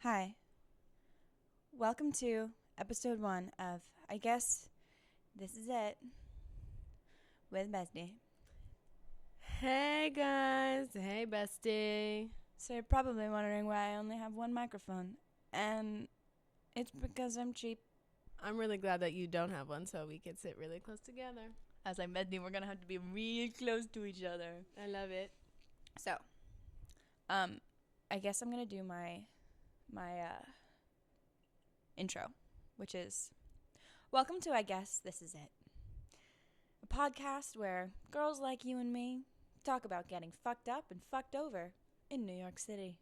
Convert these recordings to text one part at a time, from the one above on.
Hi. Welcome to episode 1 of I Guess This Is It with Bestie. Hey guys. Hey bestie. So you're probably wondering why I only have one microphone. And it's because I'm cheap. I'm really glad that you don't have one so we could sit really close together. As I mentioned, we're going to have to be real close to each other. I love it. So, I guess I'm going to do my intro, which is, welcome to I Guess This Is It, a podcast where girls like you and me talk about getting fucked up and fucked over in New York City.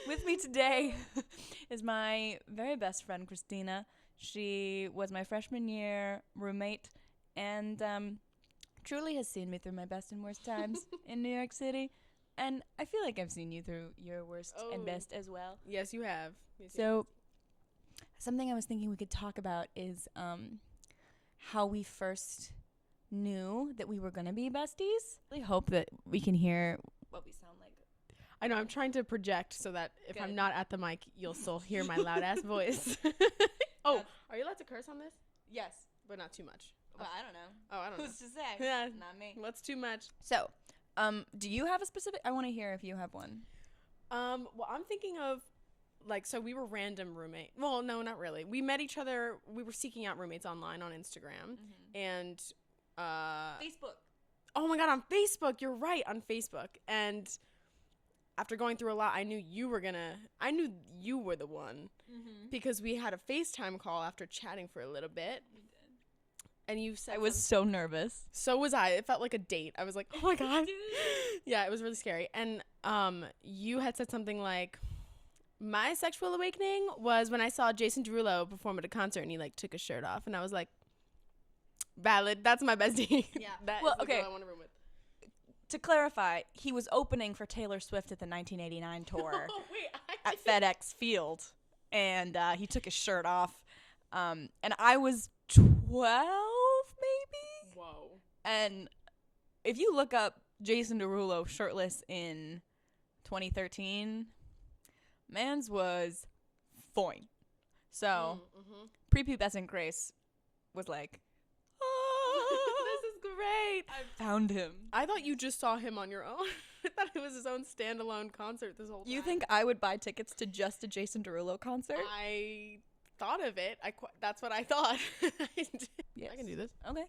With me today is my very best friend, Kristina. She was my freshman year roommate and truly has seen me through my best and worst times in New York City. And I feel like I've seen you through your worst and best as well. Yes, you have. So something I was thinking we could talk about is how we first knew that we were going to be besties. I really hope that we can hear what we sound like. I know, I'm trying to project so that if Good. I'm not at the mic, you'll still hear my loud ass voice. Oh, are you allowed to curse on this? Yes. But not too much. Well, I don't know. Oh, I don't know. Who's to say? Yeah. Not me. What's too much? So, do you have a specific? I want to hear if you have one. Well, I'm thinking of, like, so we were random roommate. Well, no, not really. We met each other. We were seeking out roommates online on Instagram. And, Facebook. oh my God, on Facebook. You're right, on Facebook. And after going through a lot, I knew you were the one. Because we had a FaceTime call after chatting for a little bit. We did. And you said I was so nervous. So was I. It felt like a date. I was like, oh my God. Yeah, it was really scary. And you had said something like, my sexual awakening was when I saw Jason Derulo perform at a concert and he like took his shirt off. And I was like, valid. That's my bestie. Yeah. That Well, is the okay. girl I want to room with. To clarify, he was opening for Taylor Swift at the 1989 tour Oh, wait. at FedEx Field. And he took his shirt off. And I was 12, maybe? Whoa. And if you look up Jason Derulo shirtless in 2013, man's was fine. So, prepubescent Grace was like, This is great. I found him. I thought you just saw him on your own. I thought it was his own standalone concert this whole time. You think I would buy tickets to just a Jason Derulo concert? I thought of it. That's what I thought. Yes. I can do this. Okay.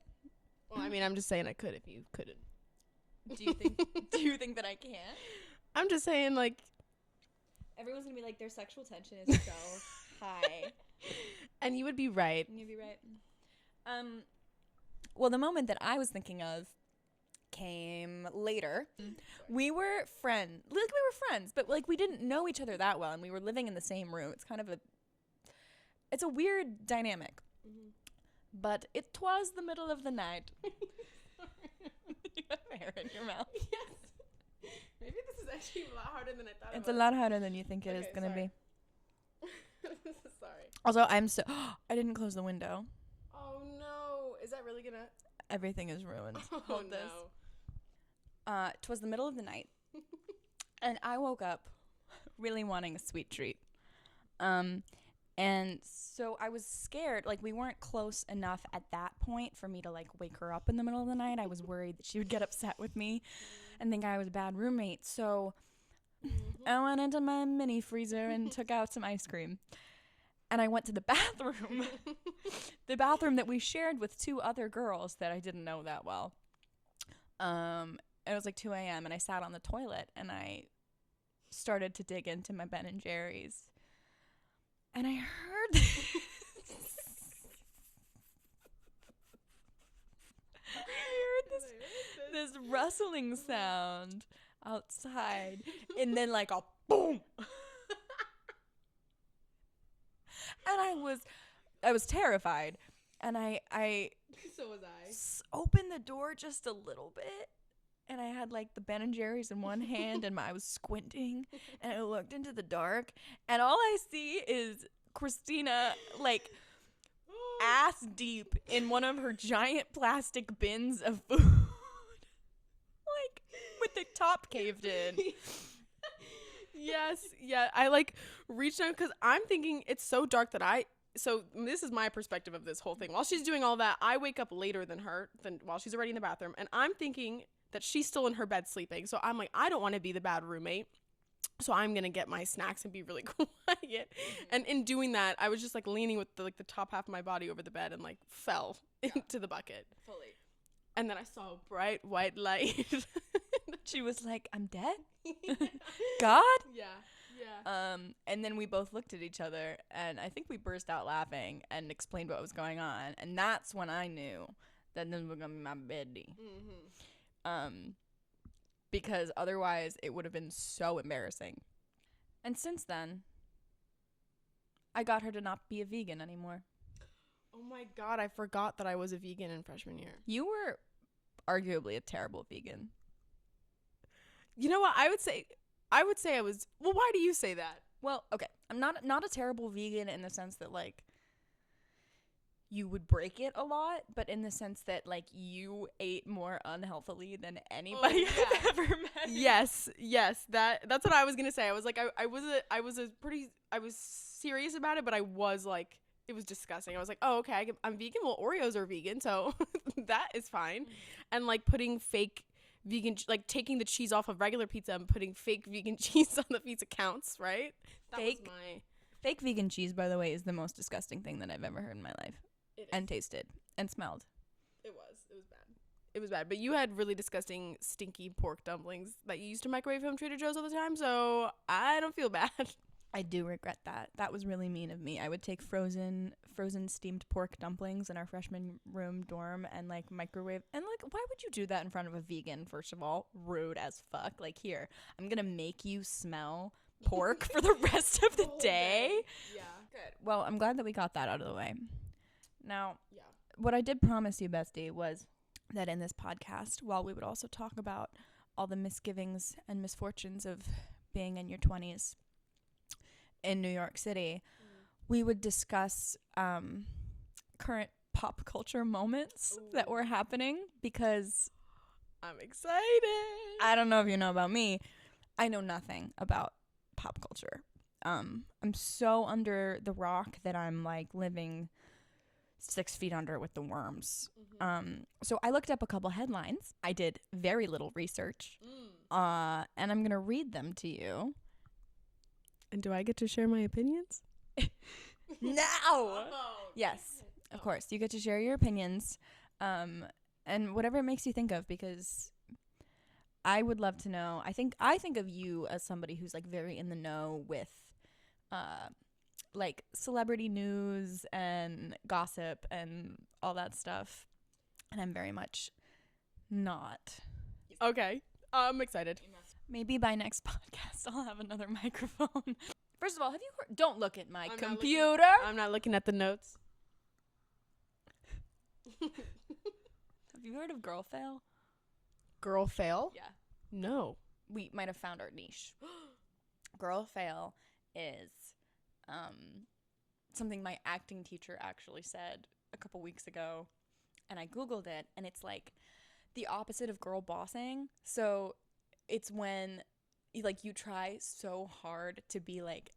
Well, I mean, I'm just saying I could if you couldn't. Do you think that I can? I'm just saying, like, Everyone's gonna be like, their sexual tension is so high. and you would be right. You'd be right. Well, the moment that I was thinking of came later. We were friends. Like, we were friends, but like we didn't know each other that well, and we were living in the same room. It's kind of it's a weird dynamic. But it was the middle of the night. You have hair in your mouth. Yes. Maybe this is actually a lot harder than I thought. It's a lot harder than you think it is Okay, gonna sorry. be. Sorry. Also, I didn't close the window. Oh no! Is that really gonna? Everything is ruined. Oh Hold this. no! 'Twas the middle of the night, and I woke up really wanting a sweet treat. And so I was scared. Like, we weren't close enough at that point for me to like wake her up in the middle of the night. I was worried that she would get upset with me and think I was a bad roommate. So I went into my mini freezer and took out some ice cream. And I went to the bathroom, the bathroom that we shared with 2 other girls that I didn't know that well. It was like 2 a.m. and I sat on the toilet and I started to dig into my Ben and Jerry's. And I heard this rustling sound outside, and then like a boom. And I was terrified, and I So was I. Opened the door just a little bit, and I had like the Ben and Jerry's in one hand, and I was squinting, and I looked into the dark, and all I see is Kristina like ass deep in one of her giant plastic bins of food, like with the top caved in. Yes. Yeah. I like reached out because I'm thinking it's so dark that so this is my perspective of this whole thing. While she's doing all that, I wake up later than her, while she's already in the bathroom. And I'm thinking that she's still in her bed sleeping. So I'm like, I don't want to be the bad roommate. So I'm going to get my snacks and be really quiet. Mm-hmm. And in doing that, I was just like leaning with the top half of my body over the bed and like fell into the bucket. Fully. And then I saw a bright white light. She was like, I'm dead? God? Yeah. Yeah. And then we both looked at each other, and I think we burst out laughing and explained what was going on. And that's when I knew that this was going to be my beddy. Mm-hmm. Because otherwise it would have been so embarrassing. And since then, I got her to not be a vegan anymore. Oh my God, I forgot that I was a vegan in freshman year. You were arguably a terrible vegan. You know what? I would say I was. Well, why do you say that? Well, okay. I'm not a terrible vegan in the sense that like you would break it a lot, but in the sense that like you ate more unhealthily than anybody I've ever met. Yes. That's what I was gonna say. I was like, I was serious about it, but I was like, it was disgusting. I was like, oh, okay, I'm vegan. Well, Oreos are vegan, so that is fine. And like putting fake vegan, like taking the cheese off of regular pizza and putting fake vegan cheese on the pizza counts, right? Fake vegan cheese, by the way, is the most disgusting thing that I've ever heard in my life. And tasted and smelled. It was bad. But you had really disgusting, stinky pork dumplings that you used to microwave from Trader Joe's all the time, so I don't feel bad. I do regret that. That was really mean of me. I would take frozen steamed pork dumplings in our freshman room dorm and like microwave. And like, why would you do that in front of a vegan? First of all, rude as fuck. Like, here, I'm gonna make you smell pork for the rest of the day. Yeah. Good. Well, I'm glad that we got that out of the way. Now, what I did promise you, bestie, was that in this podcast, while we would also talk about all the misgivings and misfortunes of being in your 20s in New York City, we would discuss current pop culture moments that were happening, because I'm excited. I don't know if you know about me. I know nothing about pop culture. I'm so under the rock that I'm like living 6 feet under with the worms. So I looked up a couple headlines. I did very little research. And I'm going to read them to you. And do I get to share my opinions? No! Yes, of course. You get to share your opinions. And whatever it makes you think of, because I would love to know. I think of you as somebody who's like very in the know with like celebrity news and gossip and all that stuff, and I'm very much not. Okay, I'm excited. Maybe by next podcast I'll have another microphone. First of all, have you heard? Don't look at my computer. I'm not looking at the notes. Have you heard of Girl Fail? Girl Fail? Yeah. No. We might have found our niche. Girl Fail is something my acting teacher actually said a couple weeks ago, and I googled it, and it's like the opposite of girl bossing. So it's when you try so hard to be like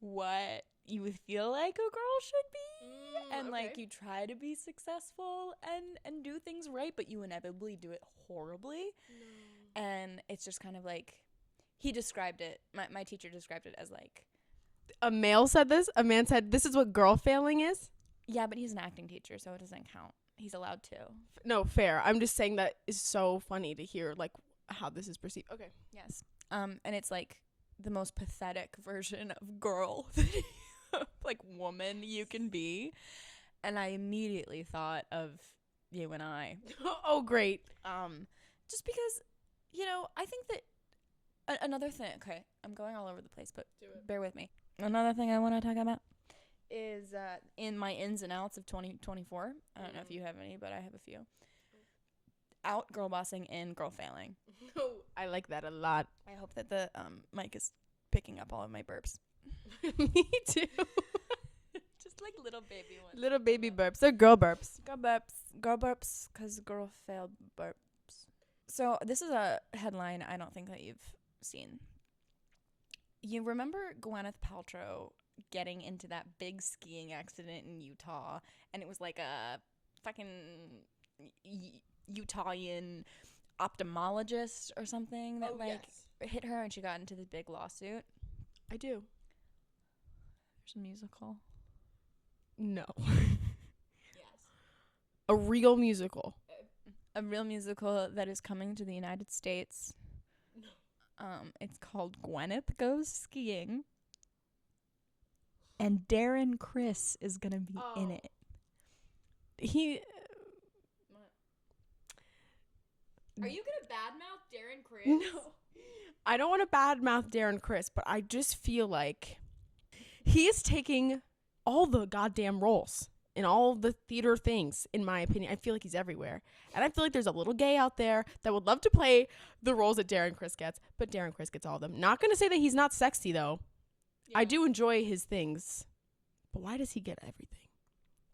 what you would feel like a girl should be, and like you try to be successful and do things right, but you inevitably do it horribly. And it's just kind of like, he described it, my teacher described it as like, a man said this is what girl failing is. Yeah, but he's an acting teacher, so it doesn't count. He's allowed to. No, fair. I'm just saying that is so funny to hear like how this is perceived. Okay. Yes. And it's like the most pathetic version of girl, like woman you can be. And I immediately thought of you and I. Oh, great. Just because, I think that another thing, okay, I'm going all over the place, but bear with me. Another thing I want to talk about is in my ins and outs of 2024. I don't know if you have any, but I have a few. Out girl bossing, in girl failing. I like that a lot. I hope that the mic is picking up all of my burps. Me too. Just like little baby ones. Little baby burps. They're girl burps. Girl burps, because girl failed burps. So this is a headline I don't think that you've seen. You remember Gwyneth Paltrow getting into that big skiing accident in Utah, and it was like a fucking Utahian ophthalmologist or something that hit her, and she got into this big lawsuit. I do. There's a musical. No. Yes. A real musical. A real musical that is coming to the United States. No. It's called Gwyneth Goes Skiing. And Darren Criss is going to be in it. Are you going to badmouth Darren Criss? No. I don't want to badmouth Darren Criss, but I just feel like he is taking all the goddamn roles in all the theater things, in my opinion. I feel like he's everywhere. And I feel like there's a little gay out there that would love to play the roles that Darren Criss gets, but Darren Criss gets all of them. Not going to say that he's not sexy, though. Yeah. I do enjoy his things, but why does he get everything?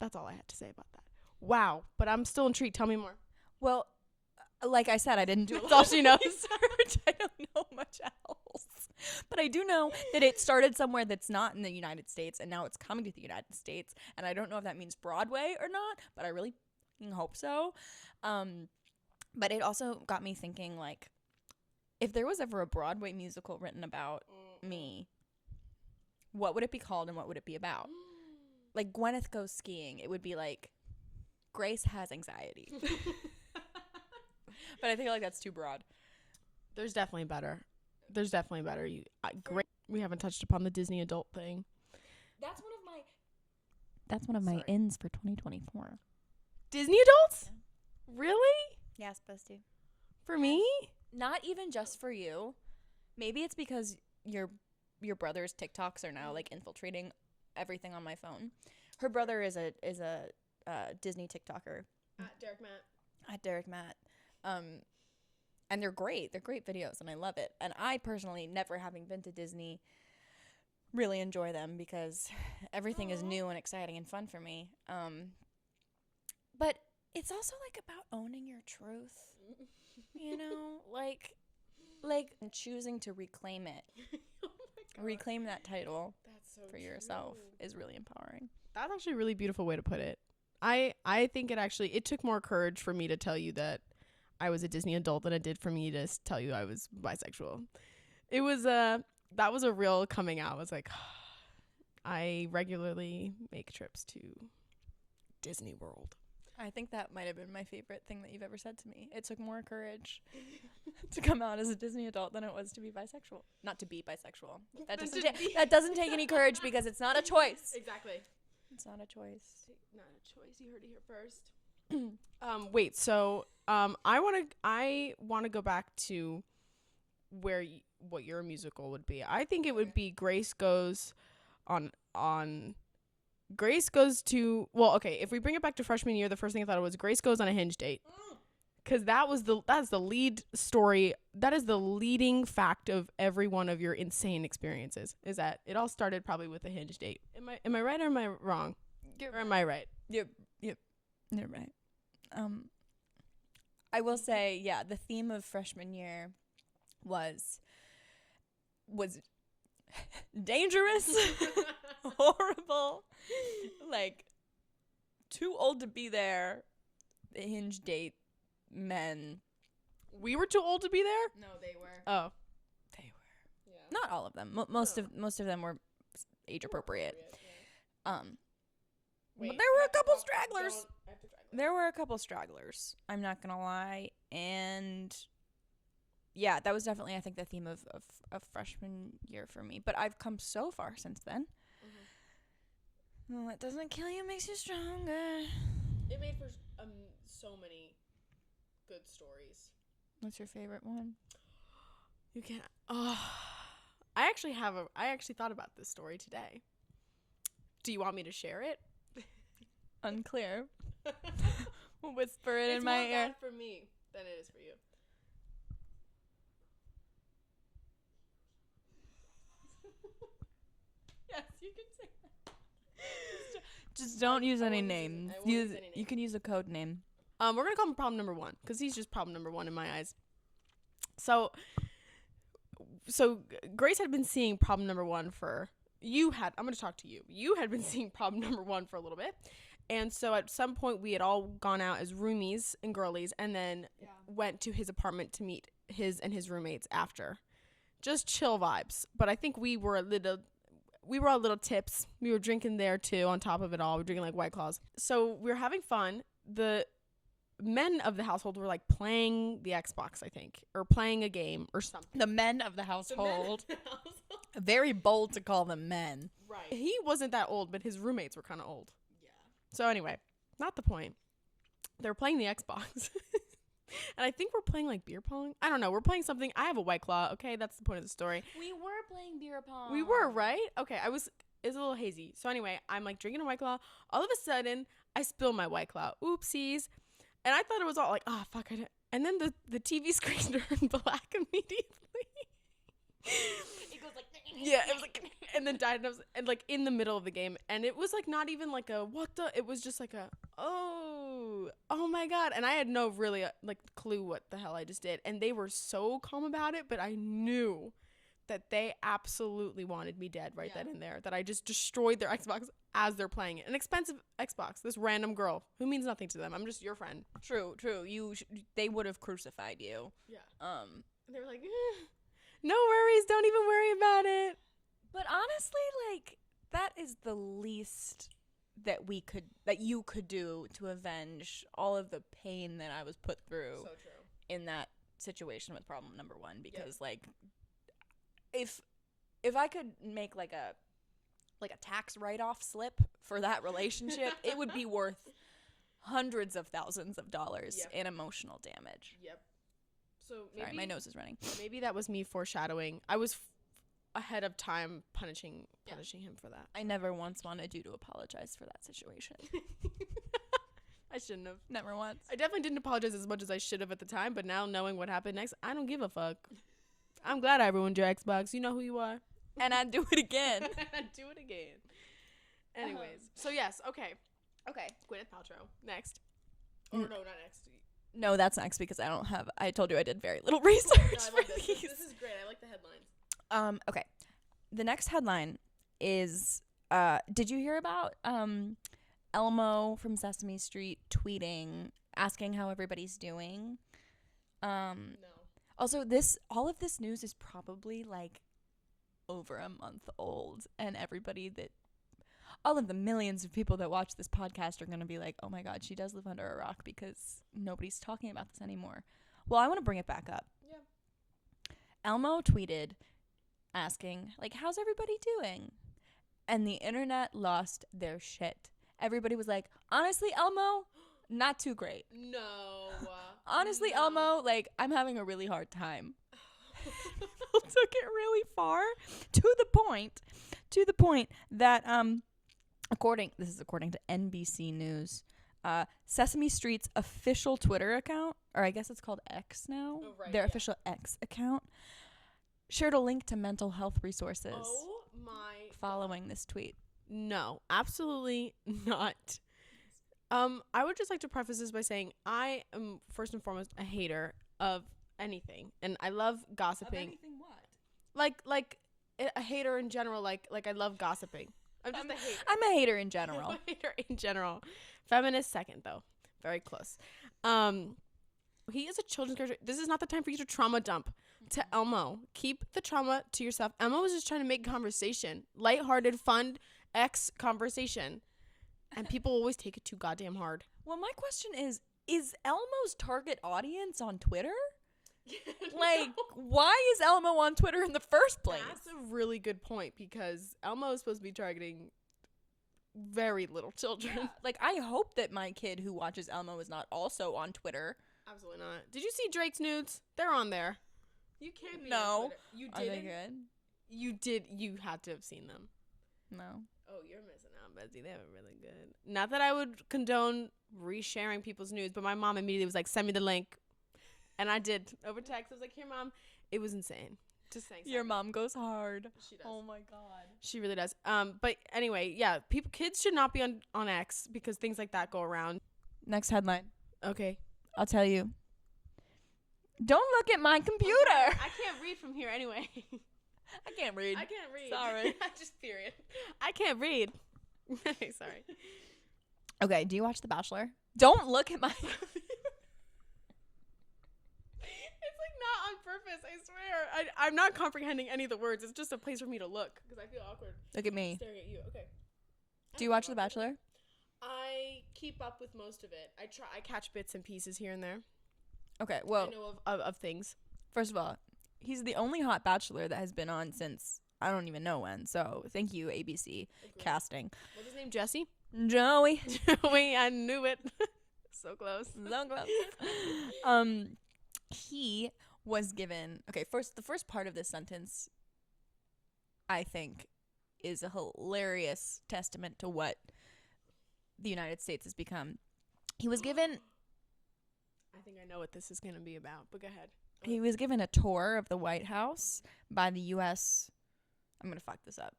That's all I had to say about that. Wow, but I'm still intrigued. Tell me more. Well, like I said, I didn't do That's all she knows. research. I don't know much else. But I do know that it started somewhere that's not in the United States, and now it's coming to the United States. And I don't know if that means Broadway or not, but I really hope so. But it also got me thinking, like, if there was ever a Broadway musical written about me, what would it be called and what would it be about? Like, Gwyneth Goes Skiing. It would be like, Grace Has Anxiety. But I think like that's too broad. There's definitely better. Great. We haven't touched upon the Disney adult thing. That's one of my ins for 2024. Disney adults? Yeah. Really? Yeah, supposed to. For me? Not even just for you. Maybe it's because your brother's TikToks are now like infiltrating everything on my phone. Her brother is a Disney TikToker. At Derek Matt. And they're great. They're great videos, and I love it. And I personally, never having been to Disney, really enjoy them because everything is new and exciting and fun for me. But it's also like about owning your truth, you know, like choosing to reclaim it. Oh reclaim that title for yourself is really empowering. That's actually a really beautiful way to put it. I think it took more courage for me to tell you that I was a Disney adult than it did for me to tell you I was bisexual. It was that was a real coming out. I was like, I regularly make trips to Disney World. I think that might have been my favorite thing that you've ever said to me. It took more courage to come out as a Disney adult than it was to be bisexual. Not to be bisexual. That doesn't take any courage because it's not a choice. Exactly. It's not a choice. Not a choice. You heard it here first. Wait. So, I want to go back to what your musical would be. I think it would be Grace Goes to, well, okay, if we bring it back to freshman year, the first thing I thought was Grace Goes on a Hinge Date. Because that's the lead story. That is the leading fact of every one of your insane experiences, is that it all started probably with a Hinge date. Am I right or am I wrong? Or am I right? Yep. You're right. I will say, yeah, the theme of freshman year was dangerous, horrible, like too old to be there, the Hinge date men. We were too old to be there? No, they were. Oh. They were. Yeah. Not all of them. Most of them were age appropriate. Yeah. But there were a couple stragglers. There were a couple stragglers. I'm not gonna lie, and yeah, that was definitely, I think, the theme of freshman year for me. But I've come so far since then. Mm-hmm. Well, it doesn't kill you, makes you stronger. It made for so many good stories. What's your favorite one? You can't. Oh, I actually thought about this story today. Do you want me to share it? Unclear. We'll whisper it in my ear. It's more bad for me than it is for you. Yes, you can say that. Just don't use any names. You can use a code name. We're gonna call him problem number 1 because he's just problem number 1 in my eyes. So, so Grace had been seeing problem number one I'm going to talk to you. You had been seeing problem number one for a little bit. And so at some point we had all gone out as roomies and girlies and then went to his apartment to meet his and his roommates after. Just chill vibes. But I think we were all little tips. We were drinking there too on top of it all. We were drinking like White Claws. So we were having fun. The men of the household were like playing the Xbox, I think, or playing a game or something. The men of the household. Very bold to call them men. Right. He wasn't that old, but his roommates were kind of old. Yeah. So anyway, not the point. They were playing the Xbox. And I think we're playing like beer pong. I don't know. We're playing something. I have a White Claw. Okay, that's the point of the story. We were playing beer pong. We were, right? Okay, it's a little hazy. So anyway, I'm like drinking a White Claw. All of a sudden, I spill my White Claw. Oopsies. And I thought it was all like, oh, fuck. And then the TV screen turned black immediately. It goes like, yeah, it was like, and then died. And I was and like in the middle of the game. And it was like not even like a, what the, it was just like a, oh my God. And I had no really like clue what the hell I just did. And they were so calm about it. But I knew that they absolutely wanted me dead right then and there. That I just destroyed their Xbox as they're playing it. An expensive Xbox. This random girl who means nothing to them. I'm just your friend. True. They would have crucified you. Yeah. They were like, no worries. Don't even worry about it. But honestly, like, that is the least that you could do to avenge all of the pain that I was put through. So true. In that situation with problem number one. Because like, if I could make like a tax write-off slip for that relationship, it would be worth hundreds of thousands of dollars in emotional damage. Yep. So maybe, sorry, my nose is running. Maybe that was me foreshadowing. I was ahead of time punishing him for that. I never once wanted you to apologize for that situation. I shouldn't have. Never once. I definitely didn't apologize as much as I should have at the time, but now knowing what happened next, I don't give a fuck. I'm glad I ruined your Xbox. You know who you are. And I'd do it again. Do it again. Anyways. So yes, okay. Gwyneth Paltrow. Next. Or no, not next. No, that's next because I told you I did very little research. No, I love this. This is great. I like the headlines. Okay. The next headline is, did you hear about Elmo from Sesame Street tweeting, asking how everybody's doing? No. Also, all of this news is probably like over a month old, and all of the millions of people that watch this podcast are going to be like, oh my God, she does live under a rock because nobody's talking about this anymore. Well, I want to bring it back up. Yeah. Elmo tweeted asking, like, how's everybody doing? And the internet lost their shit. Everybody was like, honestly, Elmo, not too great. No. Honestly, no. Elmo, like, I'm having a really hard time. People took it really far to the point that according to NBC News, Sesame Street's official Twitter account, or I guess it's called X now, their official X account, shared a link to mental health resources following this tweet. No, absolutely not. I would just like to preface this by saying I am first and foremost a hater of anything, and I love gossiping. Of anything what? Like a hater in general. Like I love gossiping. I'm a hater. I'm a hater in general. I'm a hater in general. Feminist second though, very close. He is a children's character. This is not the time for you to trauma dump to Elmo. Keep the trauma to yourself. Elmo was just trying to make conversation, lighthearted, fun conversation, and people always take it too goddamn hard. Well, my question is Elmo's target audience on Twitter? Like, why is Elmo on Twitter in the first place? That's a really good point, because Elmo is supposed to be targeting very little children. Yeah. Like, I hope that my kid who watches Elmo is not also on Twitter. Absolutely not. Did you see Drake's nudes? They're on there. You can't be No. on Twitter. You Are they good? You did. You had to have seen them. No. Oh, you're missing out, Betsy. They were really good. Not that I would condone resharing people's nudes, but my mom immediately was like, send me the link. And I did over text. I was like, here, Mom. It was insane. Just saying. Your mom goes hard. She does. Oh my God. She really does. But anyway, yeah, kids should not be on X because things like that go around. Next headline. Okay. I'll tell you. Don't look at my computer. I can't read from here anyway. I can't read. Sorry. Just period. I can't read. Sorry. Okay, do you watch The Bachelor? Don't look at my It's like not on purpose, I swear. I'm not comprehending any of the words. It's just a place for me to look because I feel awkward. Look at me. Staring at you. Okay. Do you watch The Bachelor? I keep up with most of it. I catch bits and pieces here and there. Okay, well, I know of things. first of all, he's the only hot bachelor that has been on since I don't even know when. So thank you, ABC casting. What's his name? Jesse? Joey. Joey, I knew it. So close. So close. He was given the first part of this sentence I think is a hilarious testament to what the United States has become. He was given I think I know what this is going to be about, but go ahead. He was given a tour of the White House by the U.S. I'm going to fuck this up.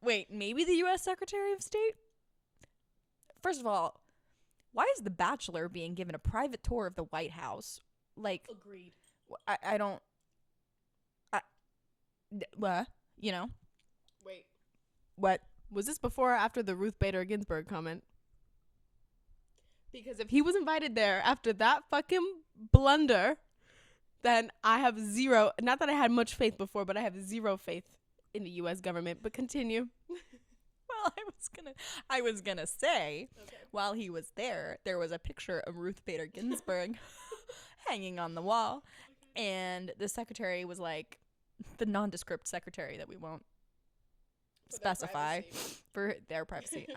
Wait, maybe the U.S. Secretary of State? First of all, why is The Bachelor being given a private tour of the White House? Like, agreed. I don't. What? You know? Wait. What? Was this before or after the Ruth Bader Ginsburg comment? Because if he was invited there after that fucking blunder, then I have zero, not that I had much faith before, but I have zero faith in the U.S. government. But continue. Well, I was gonna say, while he was there was a picture of Ruth Bader Ginsburg hanging on the wall, and the secretary was like, the nondescript secretary that we won't specify for their privacy,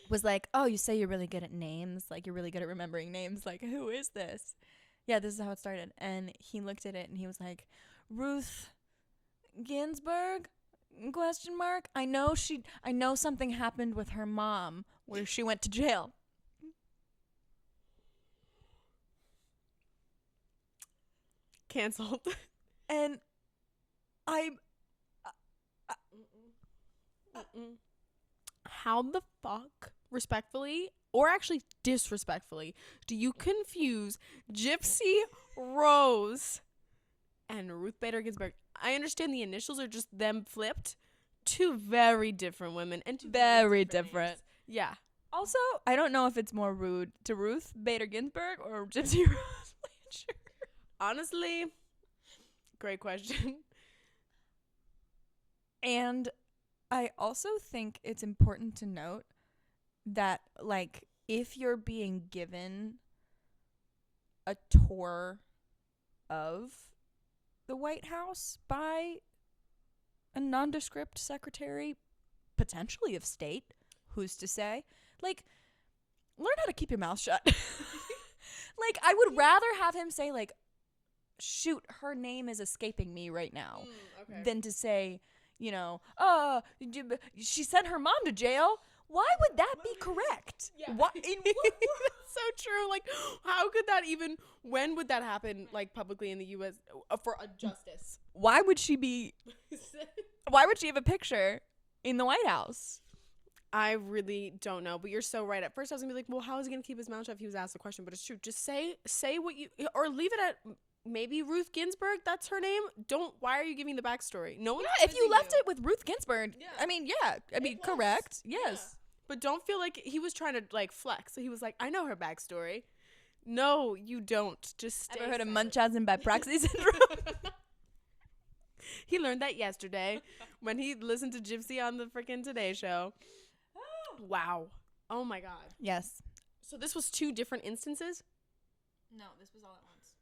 was like, oh, you say you're really good at names, like you're really good at remembering names, like who is this? Yeah, this is how it started. And he looked at it and he was like, Ruth Ginsburg? ? I know something happened with her mom where she went to jail. Canceled. And how the fuck, respectfully or actually disrespectfully, do you confuse Gypsy Rose and Ruth Bader Ginsburg? I understand the initials are just them flipped. Two very different women and two very different. Yeah. Also, I don't know if it's more rude to Ruth Bader Ginsburg or Gypsy Rose Blanchard. Honestly, great question. And I also think it's important to note that, like, if you're being given a tour of the White House by a nondescript secretary, potentially of state, who's to say? Like, learn how to keep your mouth shut. Like, I would rather have him say, like, shoot, her name is escaping me right now, than to say, you know, she sent her mom to jail. Why would that be correct? Yeah. What? That's so true. Like, how could that even, when would that happen, like, publicly in the U.S. For a justice? Why would she have a picture in the White House? I really don't know, but you're so right. At first I was gonna be like, well, how is he gonna keep his mouth shut if he was asked the question? But it's true. Just say what you, or leave it at maybe Ruth Ginsburg. That's her name. Why are you giving the backstory? No one. Yeah, if you left it with Ruth Ginsburg, yeah. I mean, correct. Yes. Yeah. But don't feel like he was trying to, like, flex. So he was like, I know her backstory. No, you don't. Just stay. Ever heard of Munchausen by proxy syndrome? He learned that yesterday when he listened to Gypsy on the freaking Today Show. Wow. Oh my God. Yes. So this was 2 different instances? No, this was all at once.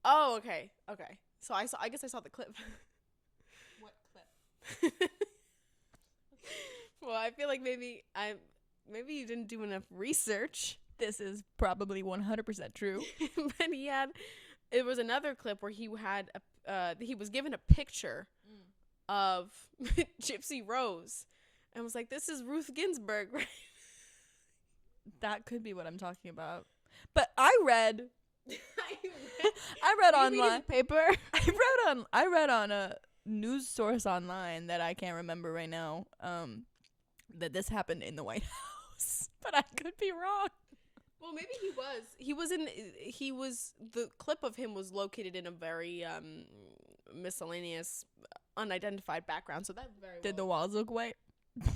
Oh, okay. Okay. So I guess I saw the clip. What clip? Well, I feel like maybe you didn't do enough research. This is probably 100% true. But it was another clip where he was given a picture of Gypsy Rose and was like, this is Ruth Ginsburg, right? That could be what I'm talking about. But I read online paper. I read on a news source online that I can't remember right now, that this happened in the White House. But I could be wrong. Well, maybe he was. The clip of him was located in a very miscellaneous, unidentified background. So that very Did the walls look white?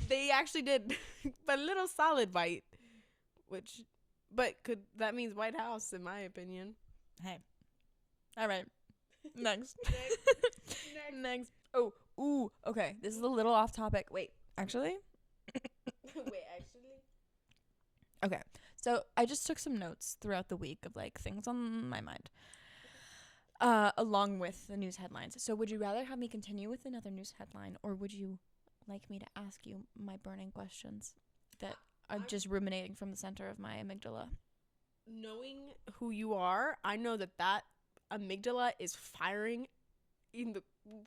They actually did, but a little solid white, that means White House in my opinion. Hey. All right. Next. Next. Oh, ooh. Okay. This is a little off topic. Wait, actually? Okay. So I just took some notes throughout the week of like things on my mind. Along with the news headlines. So would you rather have me continue with another news headline, or would you like me to ask you my burning questions that are just ruminating from the center of my amygdala? Knowing who you are, I know that amygdala is firing in the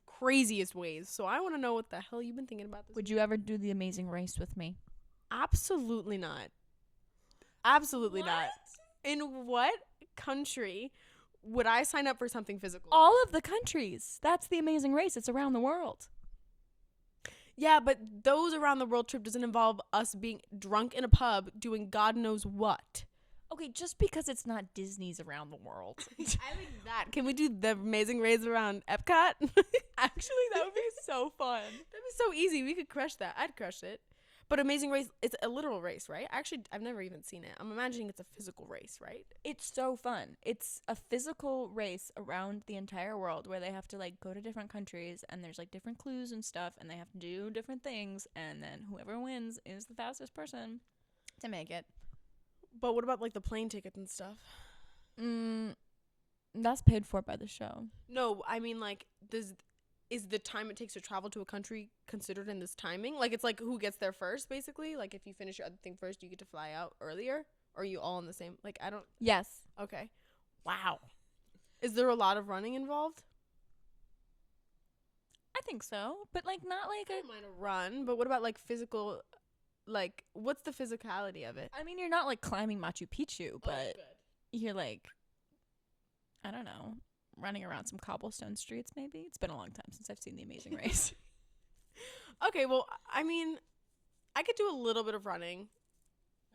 craziest ways. So I want to know what the hell you've been thinking about this. Would you ever do the Amazing Race with me? Absolutely not. Absolutely not. In what country would I sign up for something physical? All of the countries. That's the Amazing Race. It's around the world. Yeah, but those around the world trip doesn't involve us being drunk in a pub doing God knows what. Okay, just because it's not Disney's around the world. I like that. Can we do the Amazing Race around Epcot? Actually, that would be so fun. That'd be so easy. We could crush that. I'd crush it. But Amazing Race, it's a literal race, right? Actually, I've never even seen it. I'm imagining it's a physical race, right? It's so fun. It's a physical race around the entire world where they have to like go to different countries, and there's like different clues and stuff, and they have to do different things, and then whoever wins is the fastest person to make it. But what about like the plane tickets and stuff? That's paid for by the show. No, I mean like is the time it takes to travel to a country considered in this timing? Like it's like who gets there first, basically? Like if you finish your other thing first, you get to fly out earlier? Or are you all in the same? Like I don't. Yes. Okay. Wow. Is there a lot of running involved? I think so, but like not like I don't mind a run, but what about like physical? Like, what's the physicality of it? I mean, you're not like climbing Machu Picchu, but you're like, I don't know, running around some cobblestone streets maybe. It's been a long time since I've seen The Amazing Race. Okay, well, I mean, I could do a little bit of running.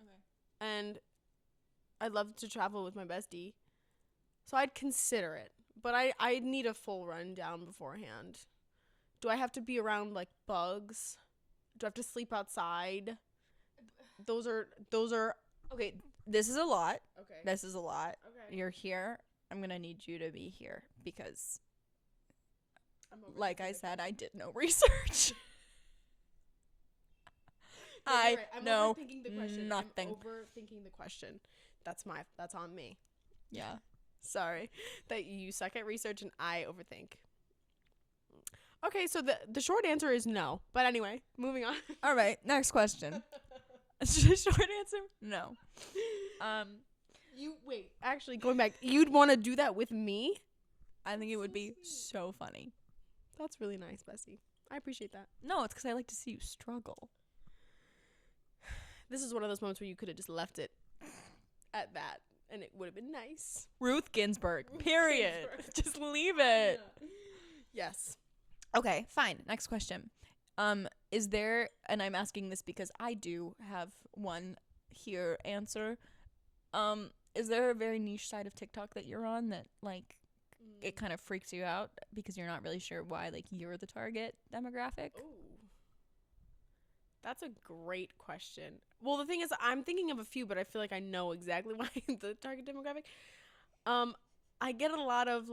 Okay. And I'd love to travel with my bestie. So I'd consider it. But I'd need a full rundown beforehand. Do I have to be around, like, bugs? Do I have to sleep outside? Those are. Okay, this is a lot. Okay. This is a lot. Okay. You're here. I'm going to need you to be here because, like I said, I did no research. I know nothing. I'm overthinking the question. That's on me. Yeah. Sorry that you suck at research and I overthink. Okay, so the short answer is no. But anyway, moving on. All right, next question. Short answer? No. Actually, going back, you'd want to do that with me? I think it would be so funny. That's really nice, Bessie. I appreciate that. No, it's because I like to see you struggle. This is one of those moments where you could have just left it at that, and it would have been nice. Ruth Ginsburg, period. Just leave it. Yeah. Yes. Okay, fine. Next question. Is there, and I'm asking this because I do have one here answer. Is there a very niche side of TikTok that you're on that like it kind of freaks you out because you're not really sure why like you're the target demographic? Ooh. That's a great question. Well, the thing is, I'm thinking of a few, but I feel like I know exactly why the target demographic. I get a lot of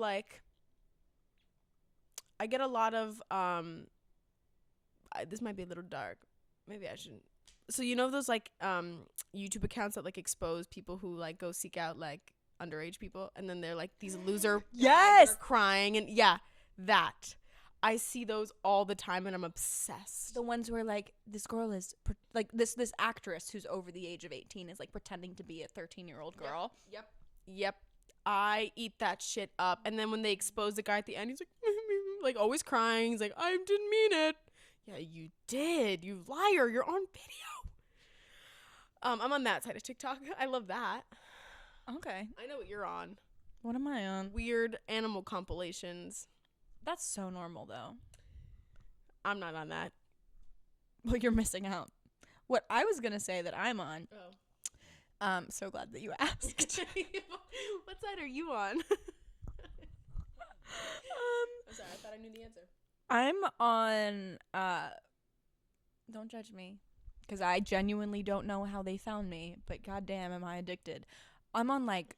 this might be a little dark. Maybe I shouldn't. So you know those like YouTube accounts that like expose people who like go seek out like underage people, and then they're like these loser yes crying, and yeah, that. I see those all the time, and I'm obsessed. The ones where like this girl is like this actress who's over the age of 18 is like pretending to be a 13-year-old girl. Yep. I eat that shit up. And then when they expose the guy at the end, he's like, like always crying. He's like, I didn't mean it. Yeah, you did. You liar. You're on video. I'm on that side of TikTok. I love that. Okay. I know what you're on. What am I on? Weird animal compilations. That's so normal, though. I'm not on that. Well, you're missing out. What I was going to say that I'm on So glad that you asked. What side are you on? I'm sorry, I thought I knew the answer. I'm on, don't judge me, because I genuinely don't know how they found me, but goddamn am I addicted. I'm on, like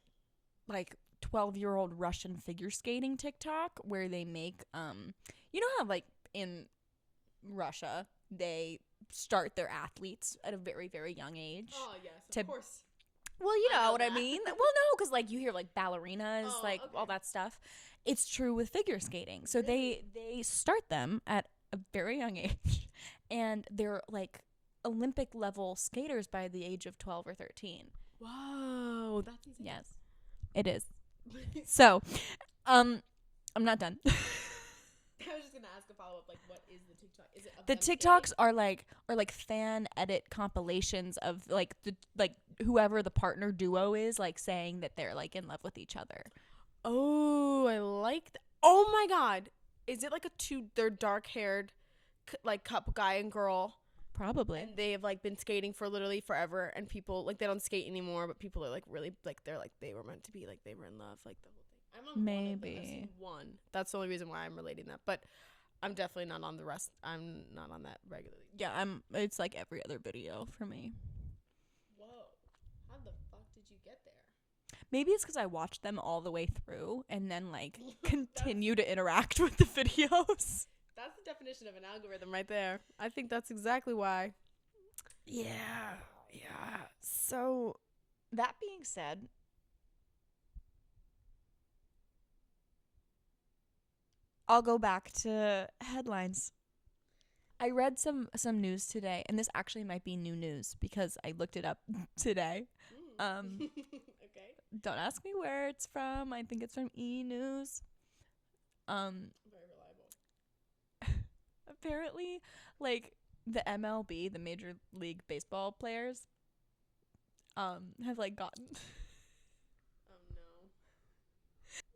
12-year-old Russian figure skating TikTok, where they make, you know how, like, in Russia, they start their athletes at a very, very young age? Oh, yes, of course. Well, you know what that. I mean. Well, no, because, like, you hear, like, ballerinas, all that stuff. It's true with figure skating. So Really? they start them at a very young age, and they're, like, Olympic level skaters by the age of 12 or 13. Whoa, that's insane. Yes, it is. So, I'm not done. I was just gonna ask a follow-up, like, what is the TikTok? Is it The TikToks are like fan edit compilations of like whoever the partner duo is, like, saying that they're, like, in love with each other. Oh, I like that. Oh my god, is it like they're dark-haired, like, couple, guy and girl? Probably. And they have, like, been skating for literally forever, and people, like, they don't skate anymore, but people are, like, really, like, they're like they were meant to be, like, they were in love, like, the whole thing. I'm on one of them. I've seen one. That's the only reason why I'm relating that, but I'm definitely not on the rest. I'm not on that regularly. Yeah, it's like every other video for me. Whoa, how the fuck did you get there? Maybe it's because I watched them all the way through and then, like, continue to interact with the videos. That's the definition of an algorithm right there. I think that's exactly why. Yeah. So, that being said, I'll go back to headlines. I read some news today, and this actually might be new news because I looked it up today. Okay. Don't ask me where it's from. I think it's from E! News. Very reliable. Apparently, like, the MLB, the Major League Baseball players, have, like, gotten Oh no.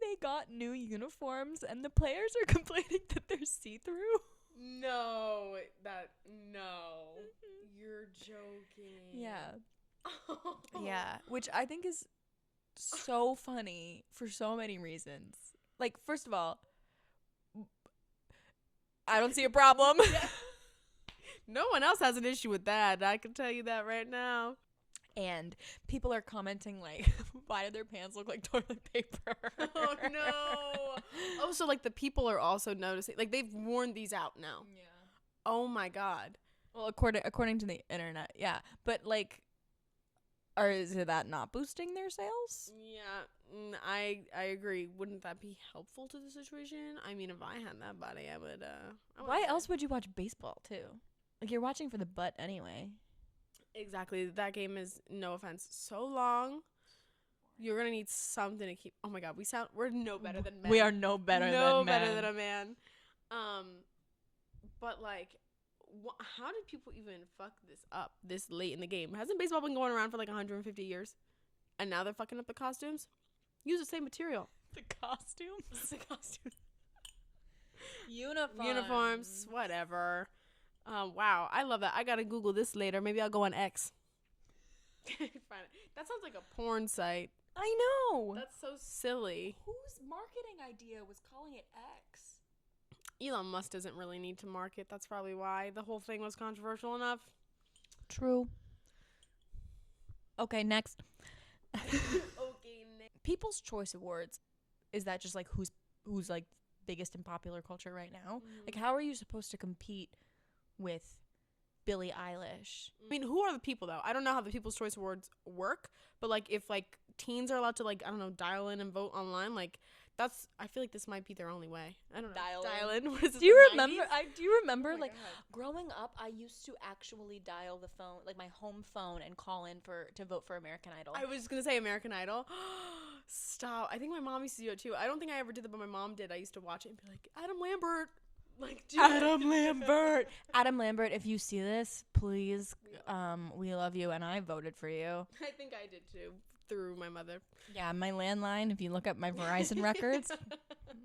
they got new uniforms, and the players are complaining that they're see-through. No. You're joking. Yeah. Yeah, which I think is so funny for so many reasons. Like, first of all, I don't see a problem. No one else has an issue with that. I can tell you that right now. And people are commenting, like, why do their pants look like toilet paper? Oh no. Oh, so, like, the people are also noticing. Like, they've worn these out now. Yeah. Oh my god. Well, according to the internet, yeah. But, like, is that not boosting their sales? Yeah, I agree. Wouldn't that be helpful to the situation? I mean, if I had that body, I would. Why else would you watch baseball too? Like, you're watching for the butt anyway. Exactly. That game is, no offense, so long. You're gonna need something to keep. Oh my god, we're no better than men. We are no better than men. No better than a man. But, like, how did people even fuck this up this late in the game? Hasn't baseball been going around for like 150 years? And now they're fucking up the costumes? Use the same material. The costumes? The costumes. Uniforms. Uniforms, whatever. Wow, I love that. I gotta Google this later. Maybe I'll go on X. That sounds like a porn site. I know. That's so silly. Whose marketing idea was calling it X? Elon Musk doesn't really need to market. That's probably why the whole thing was controversial enough. True. Okay, next. Okay, next. People's Choice Awards. Is that just, like, who's like biggest in popular culture right now? Mm. Like, how are you supposed to compete with Billie Eilish? I mean, who are the people, though? I don't know how the People's Choice Awards work, but, like, if, like, teens are allowed to, like, I don't know, dial in and vote online, like, I feel like this might be their only way. I don't know. Dial in. What is it, Do you the 90s? remember Oh my like God. growing up, I used to actually dial the phone, like my home phone, and call in to vote for American Idol. I was gonna say American Idol. Stop. I think my mom used to do it too. I don't think I ever did that, but my mom did. I used to watch it and be like, Adam Lambert. Like, Adam Lambert. Adam Lambert, if you see this, please, we love you, and I voted for you. I think I did too, through my mother. Yeah, my landline, if you look up my Verizon records,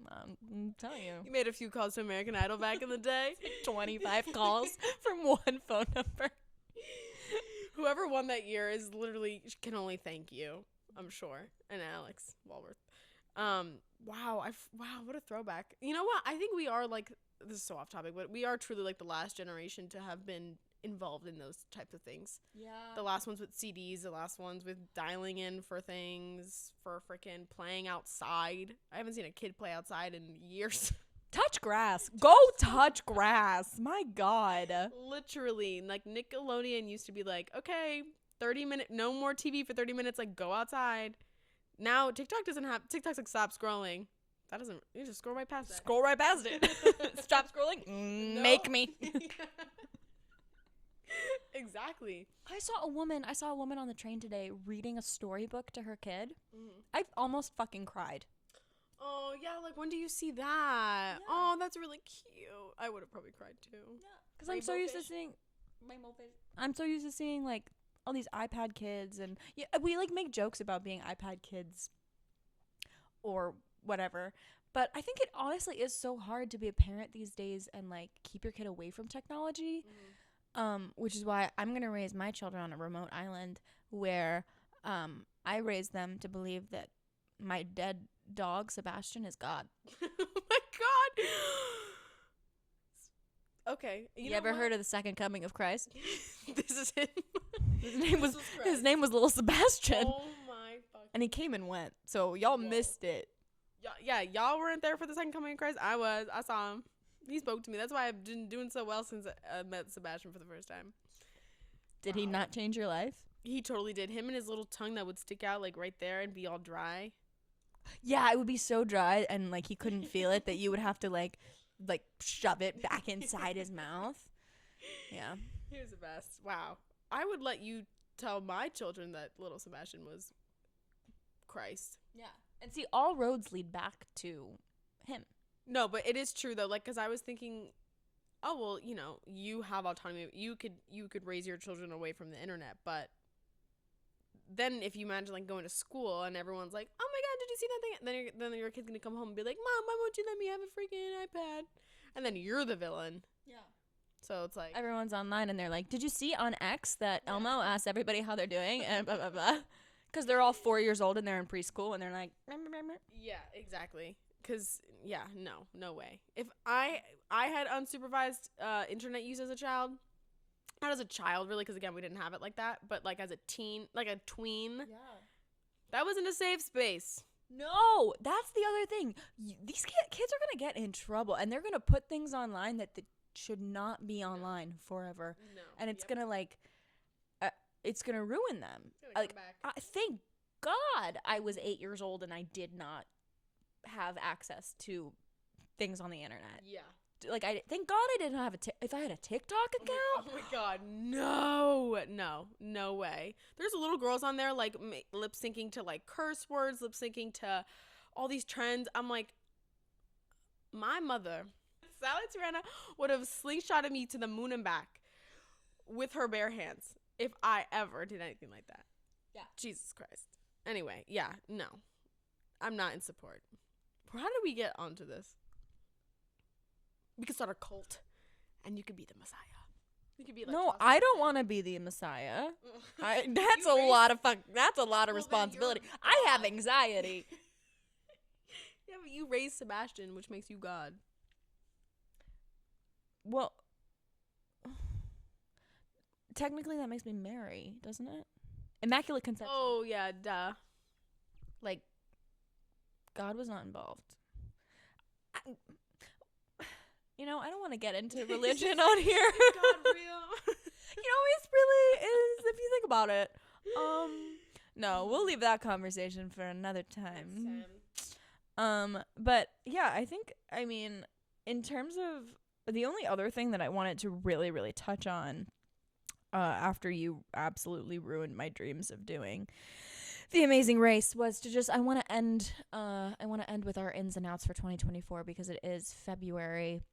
I'm telling you. You made a few calls to American Idol back in the day. 25 calls from one phone number. Whoever won that year is literally can only thank you, I'm sure, and Alex Walworth. Wow, what a throwback. You know what? I think we are like, this is so off topic, but we are truly like the last generation to have been involved in those types of things. Yeah. The last ones with CDs, the last ones with dialing in for things, for freaking playing outside. I haven't seen a kid play outside in years. Touch grass. Go touch grass. My God. Literally, like Nickelodeon used to be like, okay, 30-minute, no more TV for 30 minutes, like go outside. Now TikTok doesn't have, TikTok's like stop scrolling. That doesn't, you just scroll right past that. Scroll right past it. Stop scrolling. No. Make me. Exactly. I saw a woman on the train today reading a storybook to her kid. Mm-hmm. I almost fucking cried. Oh, yeah, like, when do you see that? Yeah. Oh, that's really cute. I would have probably cried, too. Yeah. Because I'm so used to seeing... I'm so used to seeing, like, all these iPad kids, and... Yeah, we, like, make jokes about being iPad kids or whatever, but I think it honestly is so hard to be a parent these days and, like, keep your kid away from technology, which is why I'm going to raise my children on a remote island where I raised them to believe that my dead dog Sebastian is God. Oh my God. Okay. You ever heard of the second coming of Christ? This is him. His name was little Sebastian. Oh my fuck. And he came and went. So y'all missed it. Yeah, y'all weren't there for the second coming of Christ. I was. I saw him. He spoke to me. That's why I've been doing so well since I met Sebastian for the first time. Did he not change your life? He totally did. Him and his little tongue that would stick out like right there and be all dry. Yeah, it would be so dry and like he couldn't feel it that you would have to like shove it back inside his mouth. Yeah. He was the best. Wow. I would let you tell my children that little Sebastian was Christ. Yeah. And see, all roads lead back to him. No, but it is true though. Like, cause I was thinking, oh well, you know, you have autonomy. You could raise your children away from the internet, but then if you imagine like going to school and everyone's like, oh my God, did you see that thing? Then your kid's gonna come home and be like, Mom, why won't you let me have a freaking iPad? And then you're the villain. Yeah. So it's like everyone's online and they're like, did you see on X that Elmo asked everybody how they're doing and blah blah blah, because they're all 4 years old and they're in preschool and they're like, yeah, exactly. Cause yeah, no way. If I had unsupervised internet use as a child. Not as a child, really, because, again, we didn't have it like that. But, like, as a teen, like a tween. Yeah. That wasn't a safe space. No, that's the other thing. These kids are going to get in trouble. And they're going to put things online that should not be online forever. No. And it's going to, like, it's going to ruin them. Like, thank God I was 8 years old and I did not have access to things on the internet. Yeah. Like, thank God I didn't have if I had a TikTok account. Oh my God, no way. There's little girls on there, like, lip syncing to, like, curse words, lip syncing to all these trends. I'm like, my mother, Sally Tirana, would have slingshotted me to the moon and back with her bare hands if I ever did anything like that. Yeah. Jesus Christ. Anyway, yeah, no. I'm not in support. How did we get onto this? We could start a cult, and you could be the Messiah. You could be like, no, I don't want to be the Messiah. That's a lot of responsibility. I have anxiety. Yeah, but you raised Sebastian, which makes you God. Well, technically that makes me Mary, doesn't it? Immaculate Conception. Oh yeah, duh. Like, God was not involved. You know, I don't want to get into religion on here. God, real. You know, it really is, if you think about it. No, we'll leave that conversation for another time. But yeah, I mean, in terms of the only other thing that I wanted to really, really touch on, after you absolutely ruined my dreams of doing The Amazing Race, was to just, I want to end with our ins and outs for 2024, because it is February,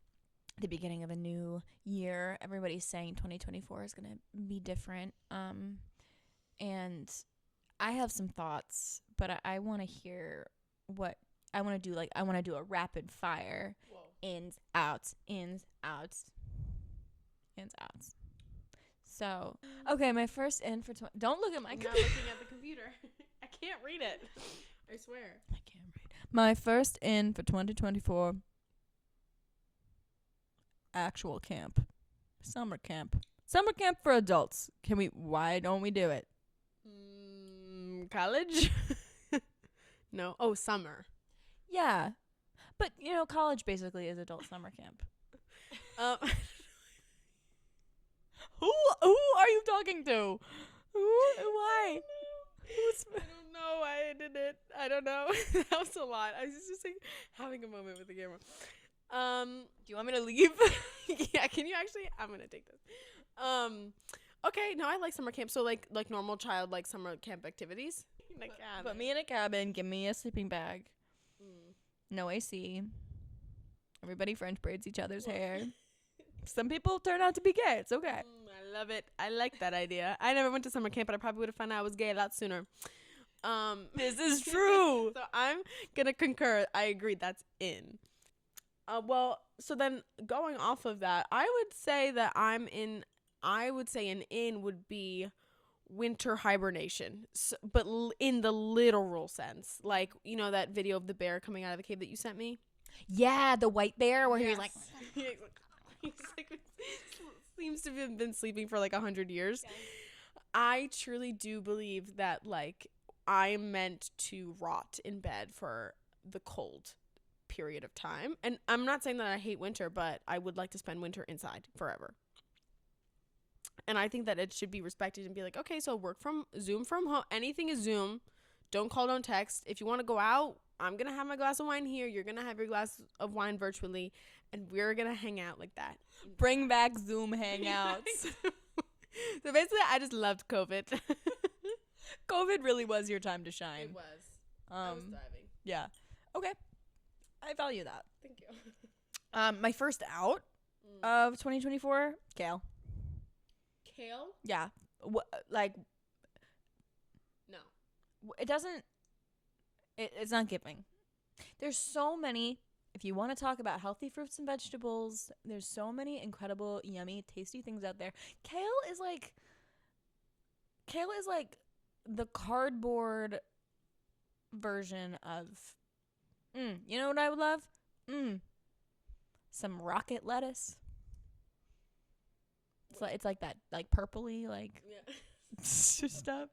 the beginning of a new year. Everybody's saying 2024 is going to be different. And I have some thoughts, but I want to hear what I want to do. Like, I want to do a rapid fire. Whoa. Ins, outs. So, okay, my first in for don't look at my I'm computer. not looking at the computer. I can't read it. I swear. I can't read. My first in for 2024 actual camp. Summer camp. Summer camp for adults. Why don't we do it? College? No. Oh, summer. Yeah. But, college basically is adult summer camp. Who are you talking to? Why? I don't know why I did it. I don't know. That was a lot. I was just like having a moment with the camera. Do you want me to leave? Yeah, can you actually? I'm gonna take this. Okay, no, I like summer camp. So like normal child like summer camp activities. Put me in a cabin. Give me a sleeping bag. No AC. Everybody French braids each other's hair. Some people turn out to be gay. It's okay. I love it. I like that idea. I never went to summer camp, but I probably would have found out I was gay a lot sooner. This is true. So I'm gonna concur. I agree. That's in. Well, so then going off of that, I would say an in would be winter hibernation, but in the literal sense, like that video of the bear coming out of the cave that you sent me. Yeah, the white bear where he was like, he's like seems to have been sleeping for like 100 years. Yes. I truly do believe that like I'm meant to rot in bed for the cold period of time, and I'm not saying that I hate winter, but I would like to spend winter inside forever. And I think that it should be respected and be like, okay, so Zoom from home. Anything is Zoom. Don't call, don't text. If you want to go out, I'm going to have my glass of wine here. You're going to have your glass of wine virtually. And we're going to hang out like that. Bring back Zoom hangouts. So basically, I just loved COVID. COVID really was your time to shine. It was. I was thriving. Yeah. Okay. I value that. Thank you. My first out of 2024, kale. Kale? Yeah. No. It doesn't. It's not giving. There's so many. If you want to talk about healthy fruits and vegetables, there's so many incredible, yummy, tasty things out there. Kale is like the cardboard version of. You know what I would love? Some rocket lettuce. It's like that, like purpley, like stuff.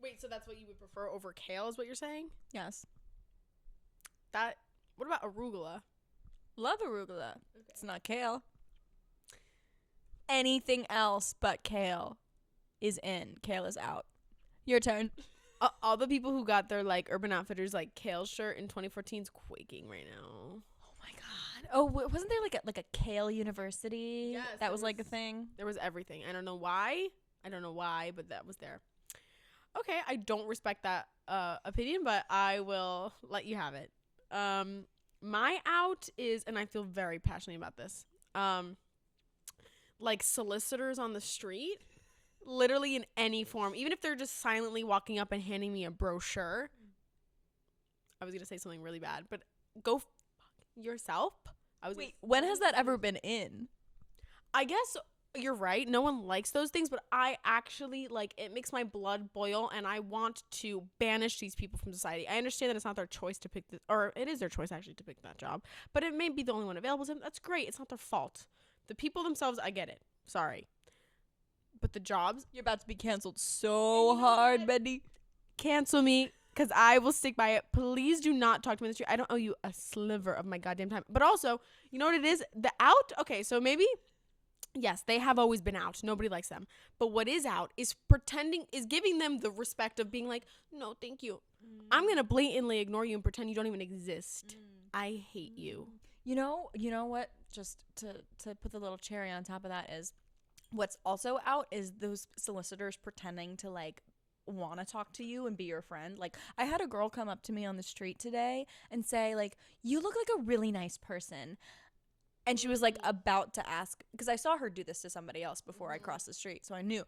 Wait, so that's what you would prefer over kale, is what you're saying? Yes. What about arugula? Love arugula. Okay. It's not kale. Anything else but kale is in. Kale is out. Your turn. All the people who got their like Urban Outfitters like kale shirt in 2014 is quaking right now. Oh, wasn't there like a kale university? Yes, that was like a thing. There was everything. I don't know why, but that was there. Okay, I don't respect that opinion, but I will let you have it. My out is, and I feel very passionate about this, like solicitors on the street, literally in any form, even if they're just silently walking up and handing me a brochure. I was going to say something really bad, but go yourself. Wait, when has that ever been in? I guess you're right. No one likes those things, but I actually like it makes my blood boil, and I want to banish these people from society. I understand that it's not their choice to pick or it is their choice actually to pick that job, but it may be the only one available to them. That's great. It's not their fault. The people themselves, I get it. Sorry. But the jobs, you're about to be canceled so hard, Bendy. Cancel me. Because I will stick by it. Please do not talk to me in the street. I don't owe you a sliver of my goddamn time. But also, you know what it is? The out? Okay, so maybe, yes, they have always been out. Nobody likes them. But what is out is giving them the respect of being like, no, thank you. I'm going to blatantly ignore you and pretend you don't even exist. I hate you. You know what? Just to put the little cherry on top of that is what's also out is those solicitors pretending to like want to talk to you and be your friend. Like I had a girl come up to me on the street today and say like, you look like a really nice person, and she was like about to ask, because I saw her do this to somebody else before I crossed the street, so I knew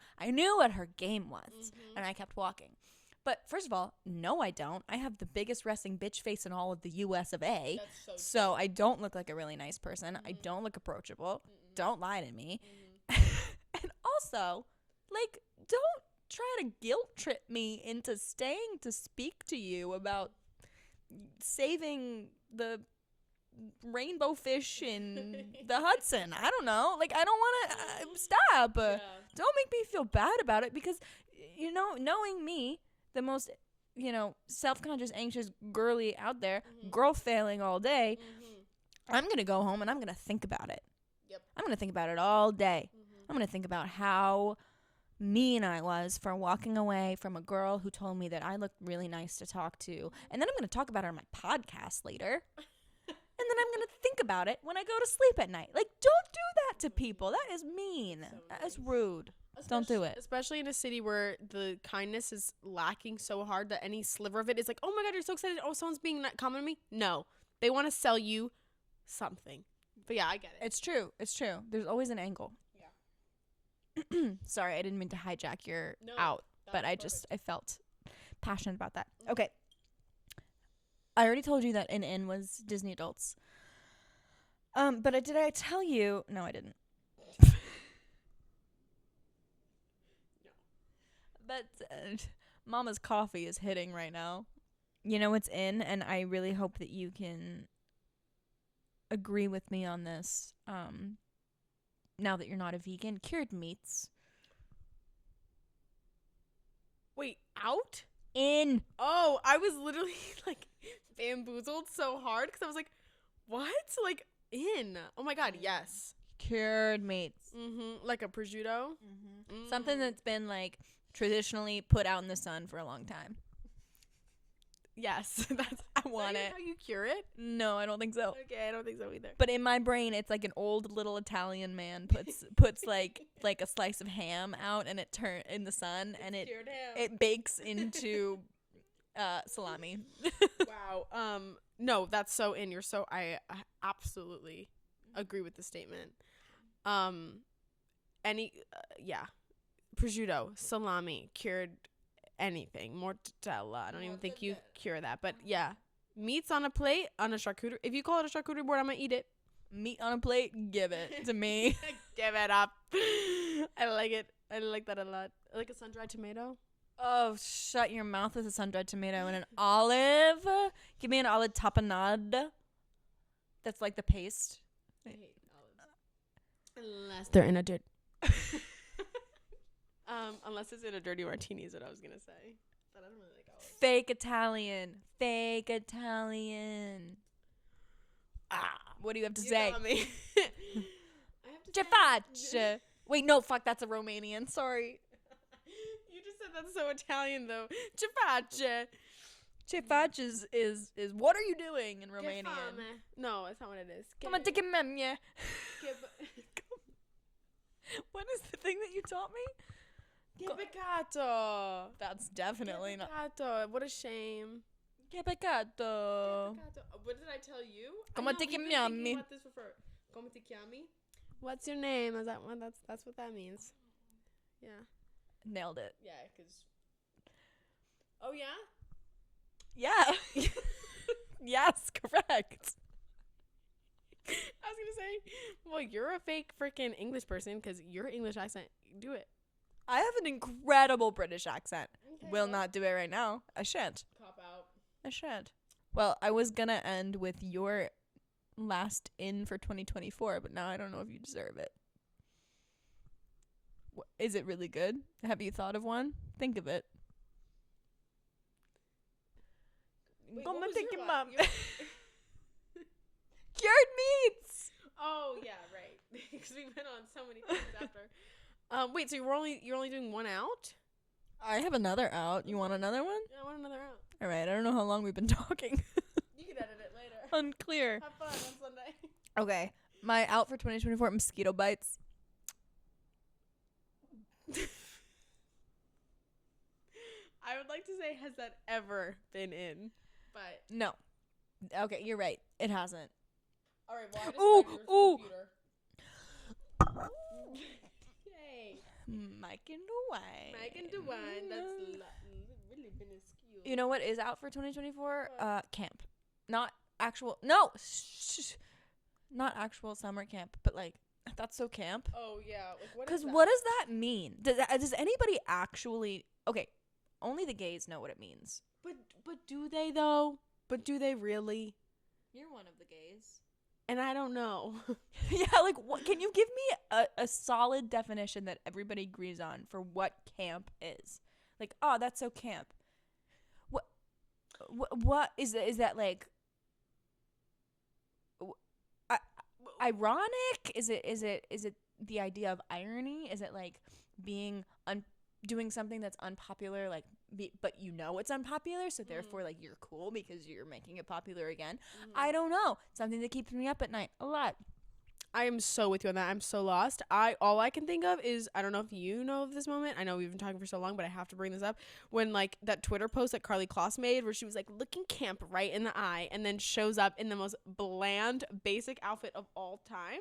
what her game was, and I kept walking. But first of all, no, I don't. I have the biggest resting bitch face in all of the US of A. So I don't look like a really nice person. I don't look approachable. Don't lie to me. And also, like, don't try to guilt trip me into staying to speak to you about saving the rainbow fish in the Hudson. I don't know. Like, I don't want to stop. Don't make me feel bad about it because, you know, knowing me, the most, you know, self-conscious, anxious girly out there, girl failing all day, I'm going to go home and I'm going to think about it. Yep. I'm going to think about it all day. I'm going to think about how mean I was for walking away from a girl who told me that I looked really nice to talk to. And then I'm going to talk about her on my podcast later. And then I'm going to think about it when I go to sleep at night. Like, don't do that to people. That is mean. That is rude. Don't do it. Especially in a city where the kindness is lacking so hard that any sliver of it is like, oh my God, you're so excited. Oh, someone's being kind to me. No. They want to sell you something. But yeah, I get it. It's true. It's true. There's always an angle. Yeah. Sorry, I didn't mean to hijack your out. But I felt passionate about that. Okay. I already told you that In was Disney Adults. But did I tell you? No, I didn't. No. But Mama's coffee is hitting right now. You know it's in, and I really hope that you can agree with me on this. Now that you're not a vegan, cured meats. Wait, out? In. Oh, I was literally like bamboozled so hard because I was like, what? Like, in. Oh my God, yes. Cured meats. Like a prosciutto. Something that's been like traditionally put out in the sun for a long time. Yes, I want it. How you cure it? No, I don't think so. Okay, I don't think so either. But in my brain, it's like an old little Italian man puts like a slice of ham out, and it turn in the sun, and it bakes into salami. Wow. No, that's so in. You're so. I absolutely agree with the statement. Prosciutto, salami, cured. Anything, mortadella. I don't even think you cure that, but yeah, meats on a plate on a charcuterie. If you call it a charcuterie board, I'm gonna eat it. Meat on a plate, give it to me. Give it up. I like it. I like that a lot. I like a sun-dried tomato. Oh, shut your mouth with a sun-dried tomato and an olive. Give me an olive tapenade. That's like the paste. I hate olives. Unless they're in a dirt. Unless it's in a dirty martini is what I was going to say. But I don't really like olives. Fake Italian. Fake Italian. What do you have to say? Me. I have to say. Wait, no, fuck, that's a Romanian. Sorry. You just said that's so Italian, though. Ceface. Ceface is what are you doing in Romanian? No, that's not what it is. Come on, What is the thing that you taught me? Che peccato. That's definitely not. What a shame. Che peccato. What did I tell you? Come ti chiami? Come ti chiami? What's your name? Is that one? That's what that means. Yeah. Nailed it. Yeah, because. Oh yeah. Yeah. Yes, correct. I was gonna say, well, you're a fake freaking English person because your English accent. Do it. I have an incredible British accent. Okay, Will not do it right now. I shan't. Cop out. I shan't. Well, I was gonna end with your last in for 2024, but now I don't know if you deserve it. Is it really good? Have you thought of one? Think of it. Wait, Come what and was take your him la- up. your- Cured meats. Oh yeah, right. Because we went on so many things after. Wait. So you're only doing one out? I have another out. You want another one? Yeah, I want another out. All right. I don't know how long we've been talking. You can edit it later. Unclear. Have fun on Sunday. Okay. My out for 2024 mosquito bites. I would like to say, has that ever been in? But No. Okay, you're right. It hasn't. all right. Well, I just Ooh, read your computer. Yay. Mike and Dwayne. Mike and Dwayne. That's really minuscule. You know what is out for 2024? Camp. Not actual. No. Not actual summer camp, but like That's so camp. Oh yeah, like what? Because what does that mean? Does anybody actually? Okay, only the gays know what it means. But do they though? But do they really? You're one of the gays. And I don't know. Yeah, like what? Can you give me a solid definition that everybody agrees on for what camp is? Like, oh, that's so camp. What is that? Is that like ironic? Is it the idea of irony? Is it like being doing something that's unpopular, like but you know it's unpopular, so therefore like you're cool because you're making it popular again? I don't know. Something that keeps me up at night a lot. I am so with you on that. I'm so lost. All I can think of is, I don't know if you know of this moment. I know we've been talking for so long, but I have to bring this up. When like that Twitter post that Carly Kloss made where she was like looking camp right in the eye and then shows up in the most bland, basic outfit of all time.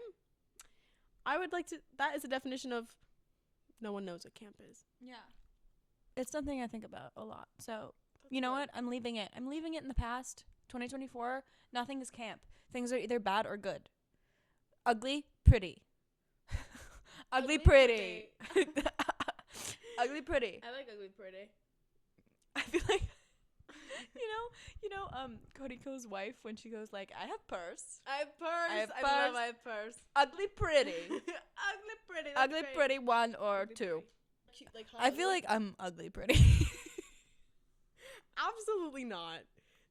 I would like to, that is a definition of no one knows what camp is. Yeah. It's something I think about a lot. So, you know what? I'm leaving it. I'm leaving it in the past. 2024, nothing is camp. Things are either bad or good. Ugly, pretty. Ugly, pretty. Ugly, pretty. I like ugly, pretty. I feel like, Cody Co's wife, when she goes like, I have purse. I have purse. I have I purse. love my purse. Ugly, pretty. Ugly, pretty. That's Ugly, great. pretty, one or Ugly, two. pretty. Cute, like I feel like I'm ugly, pretty. absolutely not.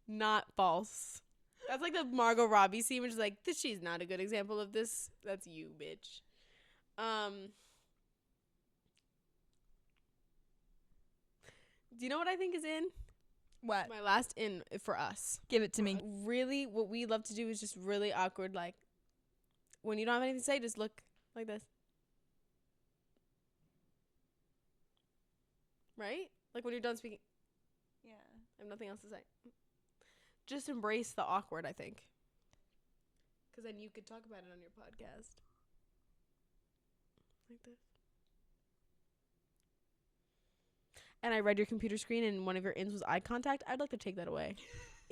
Not false. That's like the Margot Robbie scene, which is like, she's not a good example of this. That's you, bitch. Do you know what I think is in? What? My last in for us. Give it to me. Really, what we love to do is just really awkward, like, when you don't have anything to say, just look like this. Right? Like when you're done speaking. Yeah. I have nothing else to say. Just embrace the awkward, I think. Because then you could talk about it on your podcast. Like this. And I read your computer screen and one of your ins was eye contact. I'd like to take that away.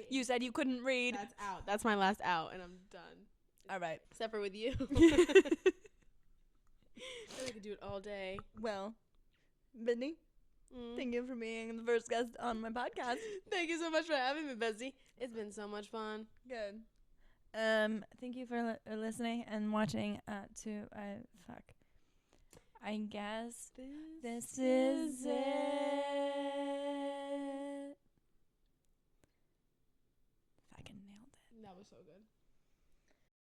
You said you couldn't read. That's out. That's my last out, and I'm done. All right. Except for with you. I could do it all day. Well, Brittany, thank you for being the first guest on my podcast. Thank you so much for having me, Bessie. It's been so much fun. Good. Thank you for listening and watching. I guess this is it. Fucking nailed it. That was so good.